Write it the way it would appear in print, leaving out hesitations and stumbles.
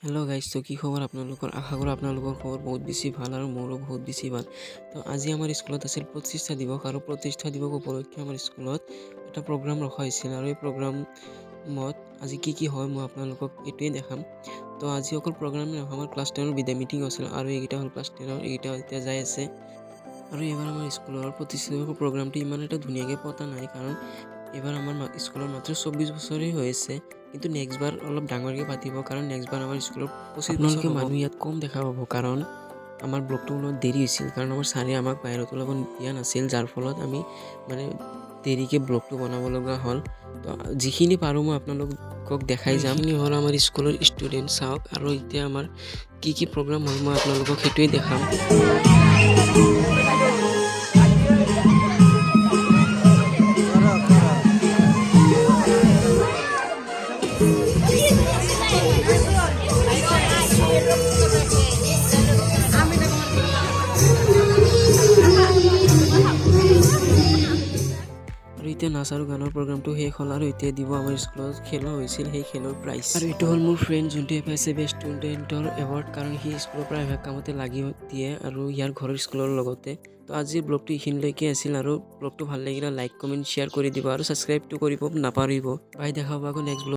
Hello' guys, তো কি খবৰ আপোনালোকৰ? আশা কৰোঁ আপোনালোকৰ খবৰ বহুত বেছি ভাল আৰু মোৰো বহুত বেছি ভাল। তো আজি আমাৰ স্কুলত আছিল প্ৰতিষ্ঠা দিৱস আৰু প্ৰতিষ্ঠা দিৱস উপলক্ষে আমাৰ স্কুলত এটা প্ৰগ্ৰাম ৰখা হৈছিল আৰু এই প্ৰগ্ৰামত আজি কি হয় মই আপোনালোকক এইটোৱে দেখাম। তো আজি অকল প্ৰগ্ৰাম নহয়, আমাৰ ক্লাছ 10ৰ বিদায় মিটিং আছিল আৰু এইকেইটা হ'ল ক্লাছ 10ৰ, এইকেইটা এতিয়া যাই আছে। আৰু এইবাৰ আমাৰ স্কুলৰ প্ৰতিষ্ঠা দিৱসৰ প্ৰগ্ৰামটো ইমান এটা ধুনীয়াকৈ পতা নাই, কাৰণ এইবাৰ আমাৰ স্কুলৰ মাত্ৰ 24 বছৰেই হৈ আছে। কিন্তু নেক্সট বাৰ অলপ ডাঙৰকৈ পাতিব, কাৰণ নেক্সট বাৰ আমাৰ স্কুলৰ 25 বছৰ হ'ব। মানুহ ইয়াত কম দেখা পাব, কাৰণ আমাৰ ব্লগটো অলপ দেৰি হৈছিল, কাৰণ আমাৰ ছাৰে আমাক বাহিৰত ওলাব দিয়া নাছিল, যাৰ ফলত আমি দেৰিকৈ ব্লগটো বনাব লগা হ'ল। তো যিখিনি পাৰোঁ মই আপোনালোকক দেখাই যাম। এইখিনি হ'ল আমাৰ স্কুলৰ ষ্টুডেণ্ট, চাওক। আৰু এতিয়া আমাৰ কি প্ৰগ্ৰাম হ'ল মই আপোনালোকক সেইটোৱে দেখাম। আৰু এতিয়া নাচ আৰু গানৰ প্ৰগ্ৰামটো শেষ হ'ল আৰু এতিয়া দিব আমাৰ স্কুলত খেলা হৈছিল সেই খেলৰ প্ৰাইজ। আৰু এইটো হ'ল মোৰ ফ্ৰেণ্ড, যোনটোৱে পাইছে বেষ্ট ষ্টুডেণ্টৰ এৱাৰ্ড, কাৰণ সি স্কুলৰ প্ৰায়ভাগ কামতে লাগি দিয়ে আৰু ইয়াৰ ঘৰৰ স্কুলৰ লগতে। তো আজিৰ ব্লগটো এইখিনিলৈকে আছিল, আৰু ব্লগটো ভাল লাগিলে লাইক কমেণ্ট শ্বেয়াৰ কৰি দিব আৰু ছাবস্ক্ৰাইবটো কৰিব নাপাহৰিব। বাই, দেখা পাব আকৌ নেক্সট ব্লগ।